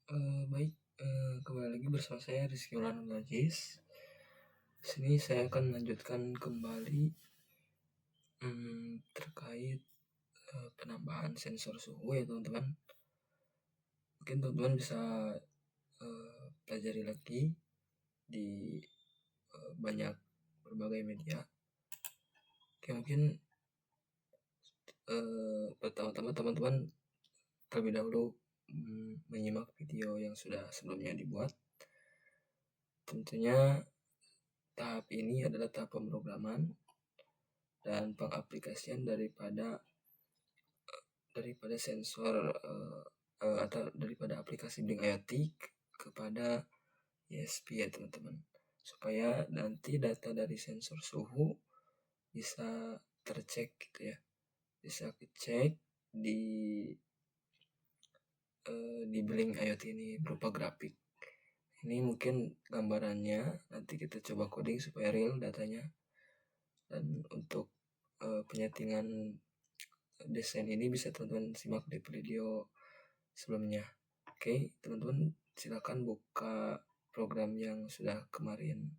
Baik, kembali lagi bersama saya Rizky Maulana Najis. Di sini saya akan melanjutkan kembali terkait penambahan sensor suhu ya teman-teman. Mungkin teman-teman bisa pelajari lagi di banyak berbagai media. Oke, mungkin pertama-tama teman-teman terlebih dahulu menyimak video yang sudah sebelumnya dibuat. Tentunya tahap ini adalah tahap pemrograman dan pengaplikasian daripada sensor atau daripada aplikasi Blink IoT kepada ESP ya teman-teman, supaya nanti data dari sensor suhu bisa tercek gitu ya, bisa dicek di Blink IoT ini berupa grafik. Ini mungkin gambarannya, nanti kita coba coding supaya real datanya. Dan untuk penyetingan desain ini bisa teman-teman simak di video sebelumnya. Oke, teman-teman silakan buka program yang sudah kemarin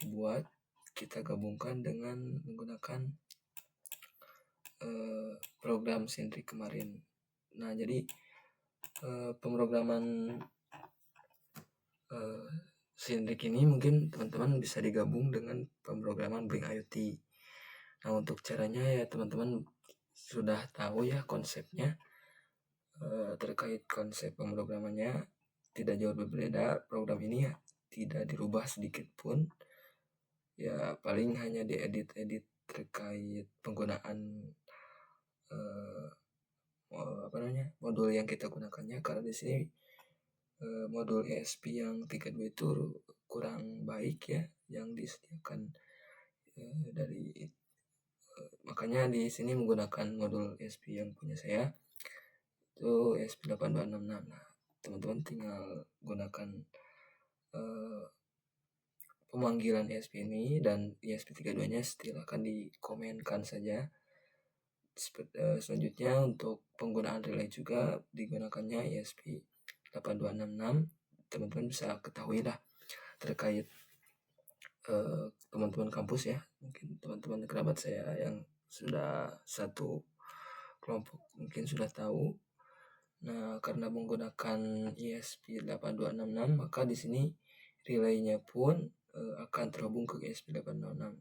dibuat. Kita gabungkan dengan menggunakan program Sentry kemarin. Nah, jadi pemrograman Sentry ini mungkin teman-teman bisa digabung dengan pemrograman Blink IoT. Nah, untuk caranya ya teman-teman sudah tahu ya konsepnya. Terkait konsep pemrogramannya tidak jauh berbeda. Program ini ya tidak dirubah sedikit pun, ya paling hanya diedit-edit terkait penggunaan modul yang kita gunakannya, karena di sini modul ESP yang 32 itu kurang baik ya yang disediakan dari makanya di sini menggunakan modul ESP yang punya saya itu ESP8266. Nah, teman-teman tinggal gunakan pemanggilan ESP ini, dan ESP32 nya silahkan dikomenkan saja. Selanjutnya untuk penggunaan relay juga digunakannya ESP8266. Teman-teman bisa ketahui lah terkait teman-teman kampus ya, mungkin teman-teman kerabat saya yang sudah satu kelompok mungkin sudah tahu. Nah, karena menggunakan ESP8266 maka di sini relaynya pun akan terhubung ke ESP866,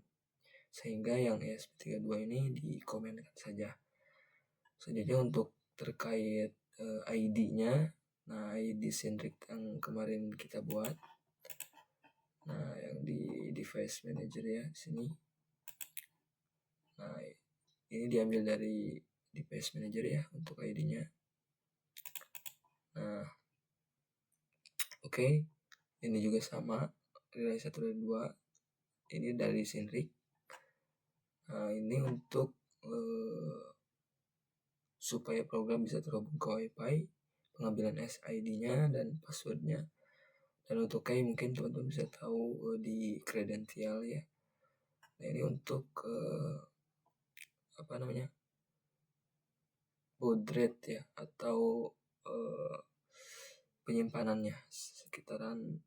sehingga yang ESP32 ini dikomenkan saja. Selanjutnya untuk terkait ID-nya, nah ID Sentry yang kemarin kita buat, nah yang di device manager ya di sini. Nah, ini diambil dari device manager ya untuk ID-nya. Nah, oke. Ini juga sama, relay 1 dan 2 ini dari Sentry. Nah, ini untuk supaya program bisa terhubung ke WiFi, pengambilan SID-nya dan passwordnya. Dan untuk key mungkin teman-teman bisa tahu di kredensial ya. Nah, ini untuk baud rate ya, atau penyimpanannya sekitaran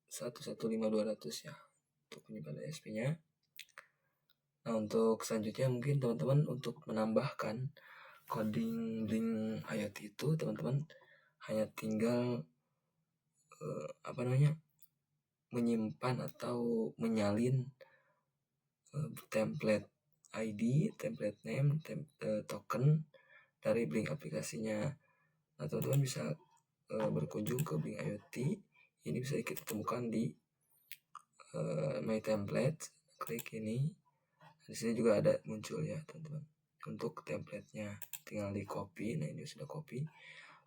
115.200 ya untuk penyimpanan ESP-nya. Nah, untuk selanjutnya mungkin teman-teman untuk menambahkan coding Blink IoT itu teman-teman hanya tinggal menyimpan atau menyalin template ID, template name, token dari Blink aplikasinya. Nah, teman-teman bisa berkunjung ke Blink IoT. Ini bisa kita temukan di My Template. Klik ini. Di sini juga ada muncul ya teman-teman. Untuk template-nya tinggal di copy. Nah, ini sudah copy.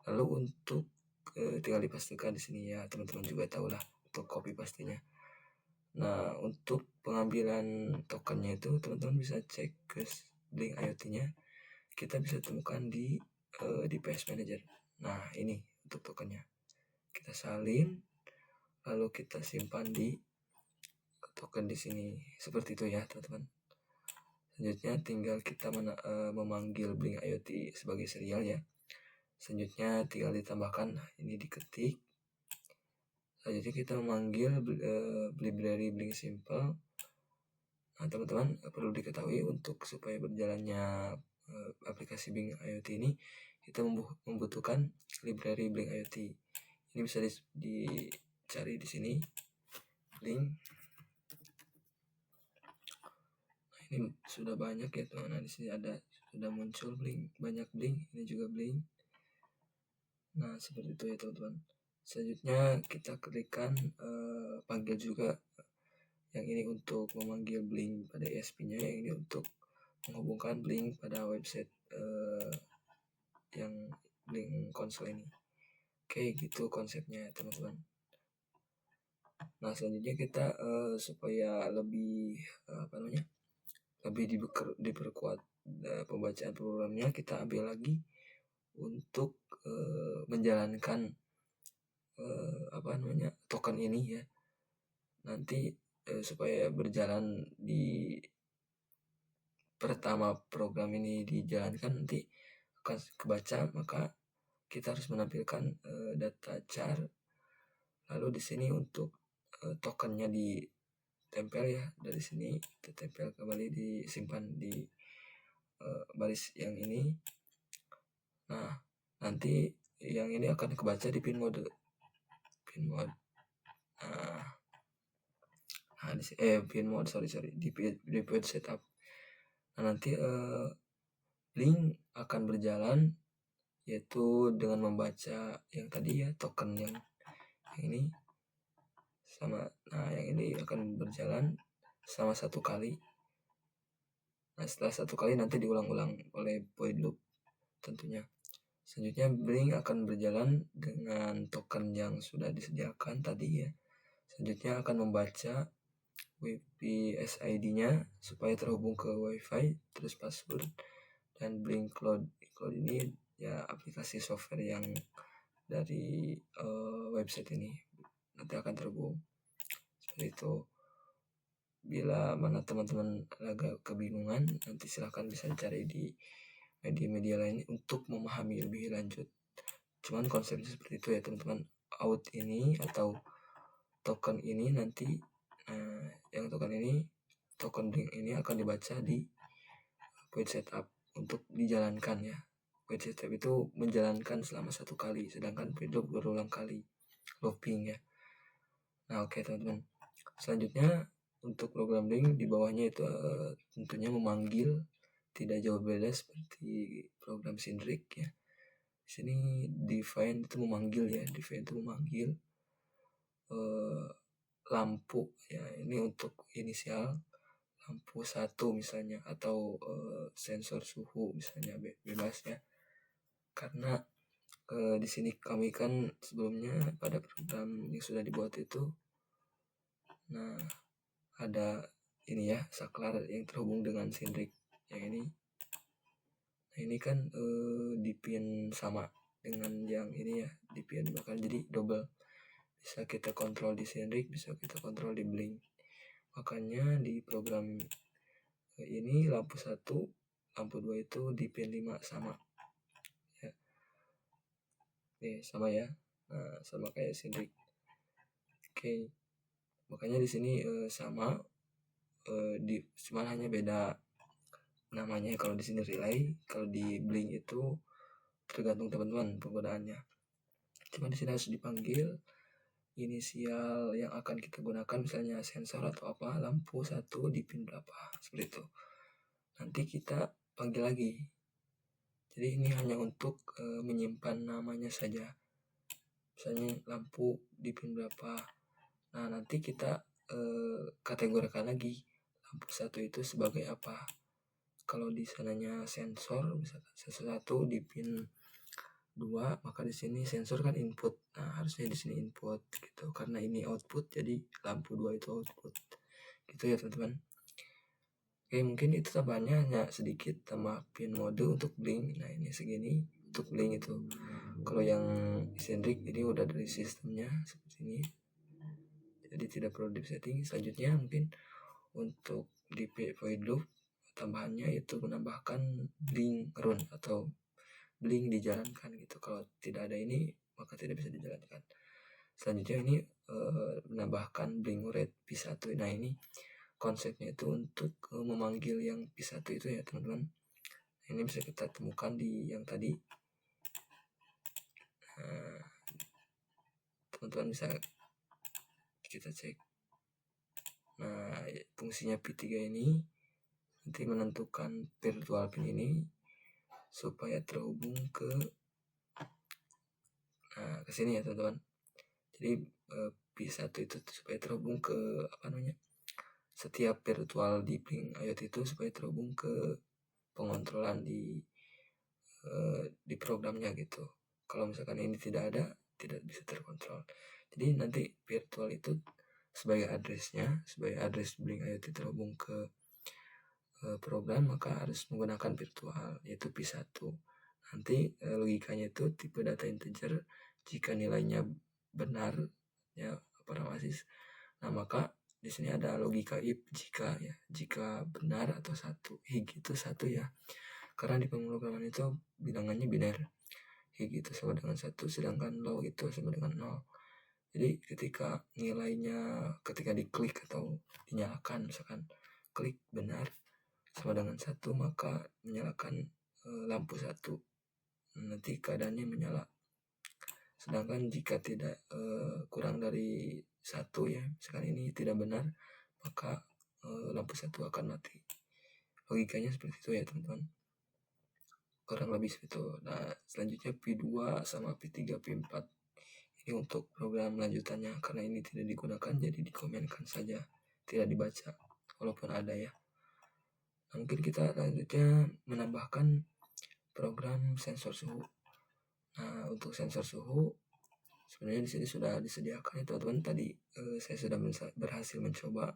Lalu untuk tinggal dipastikan di sini ya, teman-teman juga tahu lah untuk copy pastinya. Nah, untuk pengambilan tokennya itu teman-teman bisa cek ke Blink IoT-nya. Kita bisa temukan di device manager. Nah, ini untuk tokennya. Kita salin, lalu kita simpan di token di sini. Seperti itu ya, teman-teman. Selanjutnya tinggal kita memanggil Blink IoT sebagai serial ya. Selanjutnya tinggal ditambahkan, ini diketik. Selanjutnya kita memanggil library Blink Simple. Nah, teman-teman perlu diketahui untuk supaya berjalannya aplikasi Blink IoT ini, kita membutuhkan library Blink IoT. Ini bisa dicari di sini, Blink. Nah, ini sudah banyak ya teman. Nah, di sini sudah muncul Blink, banyak Blink. Ini juga Blink. Nah, seperti itu ya teman-teman. Selanjutnya kita klikkan panggil juga. Yang ini untuk memanggil Blink pada ESP-nya, yang ini untuk menghubungkan Blink pada website yang Blink konsol ini. Oke, gitu konsepnya teman-teman. Nah, selanjutnya kita supaya lebih lebih diperkuat pembacaan programnya, kita ambil lagi untuk menjalankan token ini ya. Nanti supaya berjalan di pertama program ini dijalankan, nanti akan kebaca, maka kita harus menampilkan data char. Lalu di sini untuk tokennya ditempel ya, dari sini ditempel kembali, disimpan di baris yang ini. Nah, nanti yang ini akan kebaca di pin mode. Di page setup. Nah, nanti Blink akan berjalan yaitu dengan membaca yang tadi ya, token yang ini sama. Nah, yang ini akan berjalan sama 1 kali. Nah, setelah 1 kali nanti diulang-ulang oleh void loop tentunya. Selanjutnya Blink akan berjalan dengan token yang sudah disediakan tadi ya. Selanjutnya akan membaca WiFi SID-nya supaya terhubung ke WiFi, terus password. Dan Blink Cloud ini ya aplikasi software yang dari website ini nanti akan terhubung. Seperti itu. Bila mana teman-teman agak kebingungan, nanti silahkan bisa cari di media-media lain untuk memahami lebih lanjut. Cuman konsepnya seperti itu ya teman-teman. Out ini atau token ini nanti token Blink ini akan dibaca di page setup untuk dijalankan ya. Page setup itu menjalankan selama 1 kali, sedangkan page loop berulang kali, looping ya. Nah, oke teman-teman. Selanjutnya untuk program Blink di bawahnya itu tentunya memanggil, tidak jauh beda seperti program Sindrik ya. Di sini define itu memanggil ya, define itu memanggil lampu ya, ini untuk inisial lampu 1 misalnya, atau sensor suhu misalnya, bebas ya. Karena di sini kami kan sebelumnya pada program yang sudah dibuat itu, nah ada ini ya, saklar yang terhubung dengan Sindrik yang ini. Nah, ini kan di pin sama dengan yang ini ya, di pin bahkan jadi double. Bisa kita kontrol di Sindrik, bisa kita kontrol di Blink. Makanya di program ini lampu 1, lampu 2 itu di pin 5 sama ya. Nih, sama ya. Nah, sama kayak Sindrik. Oke. Makanya di sini sama, cuman hanya beda namanya. Kalau di sini relay, kalau di Blink itu tergantung teman-teman penggunaannya. Cuma di sini harus dipanggil inisial yang akan kita gunakan, misalnya sensor atau apa, lampu 1 di pin berapa, seperti itu. Nanti kita panggil lagi. Jadi ini hanya untuk menyimpan namanya saja. Misalnya lampu di pin berapa. Nah, nanti kita kategorikan lagi lampu 1 itu sebagai apa. Kalau di sananya sensor, misalkan sensor 1 di pin 2, maka di sini sensor kan input. Nah, harusnya di sini input gitu. Karena ini output, jadi lampu 2 itu output. Gitu ya, teman-teman. Oke, mungkin itu tambahannya hanya sedikit, tambah pin mode untuk Blink. Nah, ini segini untuk Blink itu. Kalau yang Sindrik ini udah dari sistemnya seperti ini, jadi tidak perlu di setting. Selanjutnya mungkin untuk di void loop tambahannya itu menambahkan Blink run atau Blink dijalankan gitu. Kalau tidak ada ini maka tidak bisa dijalankan. Selanjutnya ini menambahkan blink rate P1. Nah ini konsepnya itu untuk memanggil yang P1 itu ya teman-teman. Ini bisa kita temukan di yang tadi. Teman-teman bisa kita cek. Nah fungsinya P3 ini nanti menentukan virtual pin ini supaya terhubung ke sini ya teman-teman. Jadi P1 itu supaya terhubung ke setiap virtual di Blink IoT itu supaya terhubung ke pengontrolan di programnya gitu. Kalau misalkan ini tidak ada, tidak bisa terkontrol. Jadi nanti virtual itu sebagai address Blink IoT terhubung ke program, maka harus menggunakan virtual yaitu P1. Nanti logikanya itu tipe data integer, jika nilainya benar ya paramesis. Nah maka di sini ada logika if jika benar atau satu. Hig itu satu ya, karena di pemrograman itu bilangannya biner. Hig itu sama dengan 1, sedangkan low itu sama dengan 0. Jadi ketika nilainya ketika diklik atau dinyalakan, misalkan klik benar sama dengan 1, maka menyalakan lampu 1, nanti keadaannya menyala. Sedangkan jika tidak kurang dari 1 ya, misalkan ini tidak benar, maka lampu 1 akan mati. Logikanya seperti itu ya teman-teman, kurang lebih seperti itu. Nah selanjutnya P2 sama P3 P4 ini untuk program lanjutannya, karena ini tidak digunakan jadi dikomenkan saja, tidak dibaca walaupun ada ya. Nah, mungkin kita lanjutnya menambahkan program sensor suhu. Nah untuk sensor suhu sebenarnya di sini sudah disediakan ya teman-teman. Tadi saya sudah berhasil mencoba.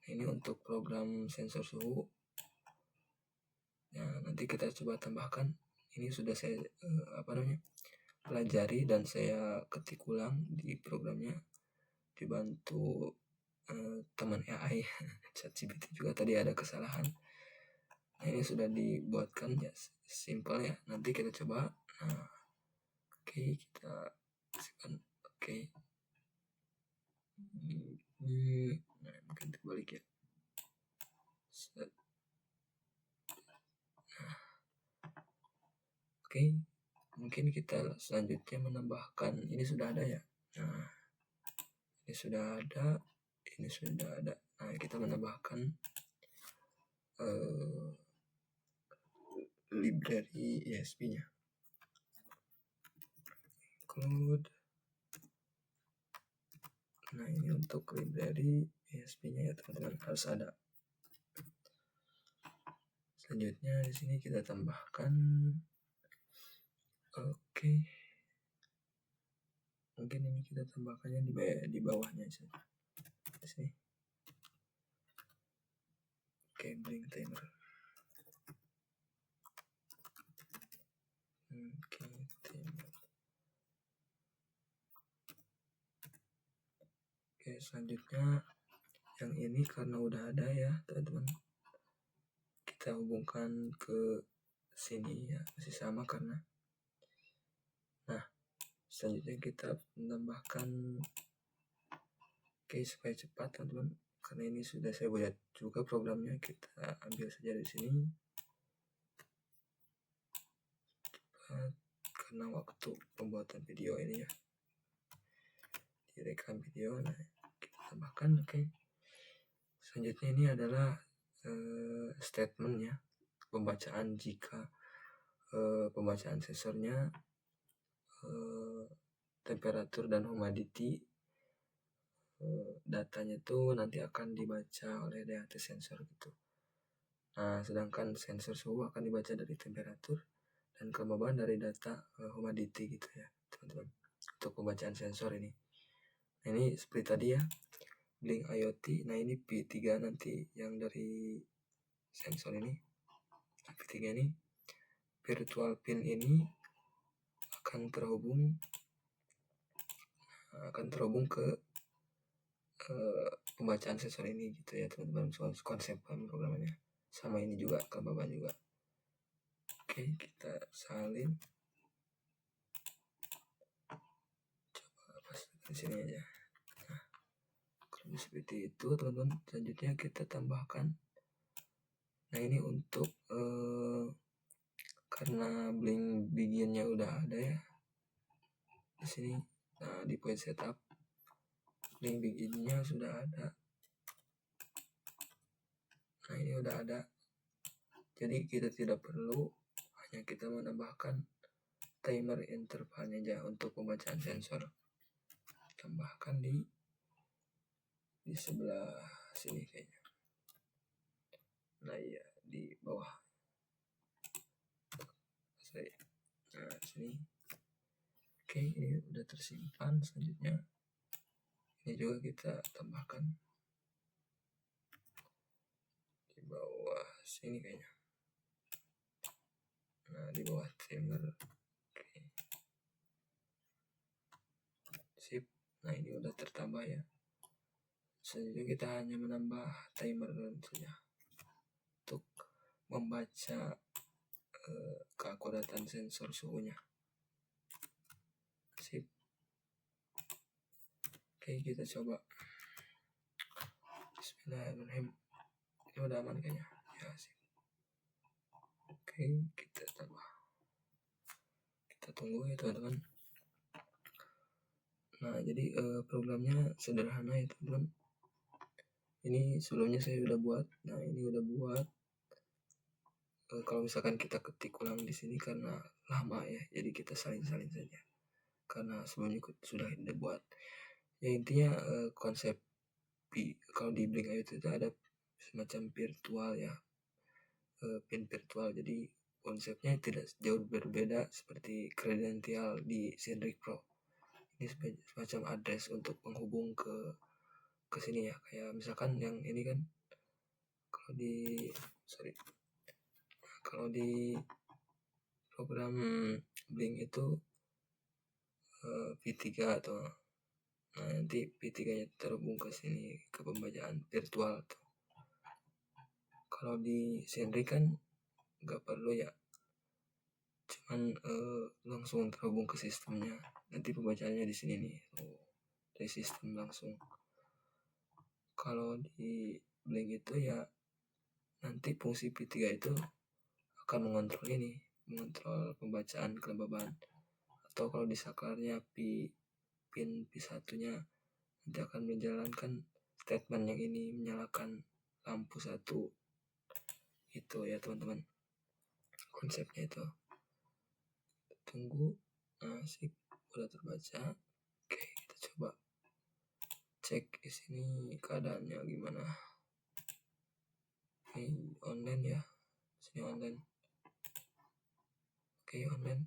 Ini untuk program sensor suhu. Nah, nanti kita coba tambahkan. Ini sudah saya pelajari dan saya ketik ulang di programnya dibantu teman AI ChatGPT juga tadi ada kesalahan. Nah, ini sudah dibuatkan ya, simple ya. Nanti kita coba. Nah, oke, kita kasihkan oke. Nah, mungkin terbalik ya. Set. Nah, oke, mungkin kita selanjutnya menambahkan, ini sudah ada ya. Nah, ini sudah ada, ini sudah ada. Nah, kita menambahkan library ESP-nya. Include. Nah, ini untuk library ESP-nya ya teman-teman, harus ada. Selanjutnya di sini kita tambahkan oke. Mungkin ini kita tambahkannya di bawahnya saja. Di sini. Oke, blink timer. Oke, timer. Oke, selanjutnya yang ini karena udah ada ya teman-teman, kita hubungkan ke sini ya, masih sama karena. Nah selanjutnya kita menambahkan supaya cepat teman-teman, karena ini sudah saya buat juga programnya, kita ambil saja di sini cepat, karena waktu pembuatan video ini ya direkam video. Nah kita tambahkan. Oke. Selanjutnya ini adalah statementnya, pembacaan jika pembacaan sensornya temperatur dan humidity, datanya itu nanti akan dibaca oleh DHT sensor gitu. Nah sedangkan sensor suhu akan dibaca dari temperatur dan kelembaban dari data humidity gitu ya teman-teman, untuk pembacaan sensor ini. Nah, ini seperti tadi ya Blink IoT. Nah ini P3 nanti yang dari sensor ini, P3 ini virtual pin ini akan terhubung ke pembacaan sensor ini gitu ya teman-teman. Soal konsep pemrogramannya sama ini juga kelembaban juga. Oke, kita salin. Coba pasang di sini aja. Nah, kalau seperti itu teman-teman, selanjutnya kita tambahkan. Nah, ini untuk karena blank beginnya udah ada ya di sini. Nah, di point setup blank beginnya sudah ada. Nah, ini udah ada. Jadi kita tidak perlu, hanya kita menambahkan timer intervalnya aja untuk pembacaan sensor. Tambahkan di sebelah sini kayaknya. Nah, iya di bawah. Nah, sini. Oke, ini udah tersimpan. Selanjutnya ini juga kita tambahkan di bawah sini kayaknya. Nah, di bawah timer. Oke. Sip. Nah, ini udah tertambah ya. Selanjutnya kita hanya menambah timer saja untuk membaca keakuratan sensor suhunya. Sip. Oke, kita coba. Bismillahirrahmanirrahim. Ini udah aman kayaknya. Ya, sip. Oke, kita tambah. Kita tunggu ya teman-teman. Nah, jadi programnya sederhana ya teman-teman. Ini sebelumnya saya udah buat. Nah, ini udah buat. Kalau misalkan kita ketik ulang di sini karena lama ya, jadi kita salin-salin saja. Karena sebelumnya sudah dibuat. Ya intinya konsep kalau di Blink IoT itu ada semacam virtual ya, pin virtual. Jadi konsepnya tidak jauh berbeda seperti kredensial di Zenrik Pro. Ini semacam address untuk menghubung ke sini ya. Kayak misalkan yang ini kan kalau di program Blink itu P3 atau nanti P3-nya terhubung ke sini ke pembacaan virtual tuh. Kalau di Zenrik kan nggak perlu ya, cuman langsung terhubung ke sistemnya. Nanti pembacaannya di sini nih, dari sistem langsung. Kalau di Blink itu ya nanti fungsi P3 itu akan mengontrol mengontrol pembacaan kelembaban. Atau kalau di saklarnya pin P1-nya nanti akan menjalankan statement yang ini, menyalakan lampu 1. Itu ya teman-teman konsepnya itu. Tunggu. Nah, sip, udah terbaca. Oke, kita coba cek di sini keadaannya gimana. Ini online ya, sini online. Oke, online.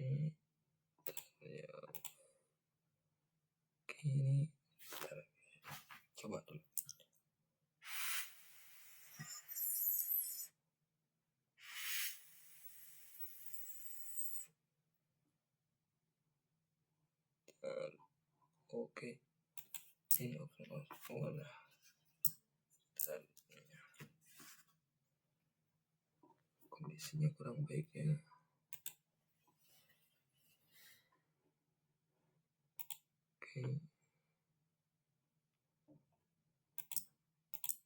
Ini ya. Oke, ini coba dulu. Oke, ini offline lah. Kondisinya kurang baik ya. Oke.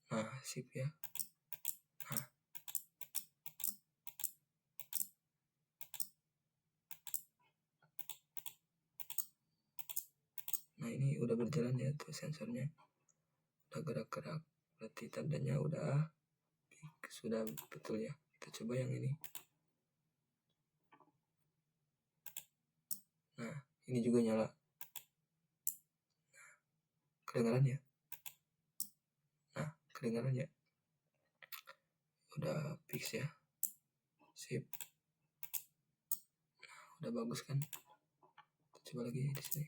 Nah, sip ya. Nah, ini udah berjalan ya tuh sensornya. Udah gerak-gerak. Berarti tandanya sudah betul ya. Kita coba yang ini. Nah, ini juga nyala. Nah, kedengaran ya? Nah, kedengaran ya? Udah fix ya. Sip. Nah, udah bagus kan? Kita coba lagi di sini.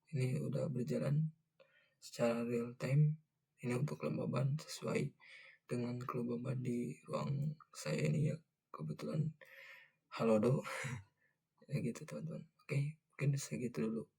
Ini udah berjalan secara real time. Ini untuk kelembaban sesuai dengan kelembaban di ruang saya ini ya. Kebetulan halodo. Ya gitu teman-teman. Oke, mungkin segitu dulu.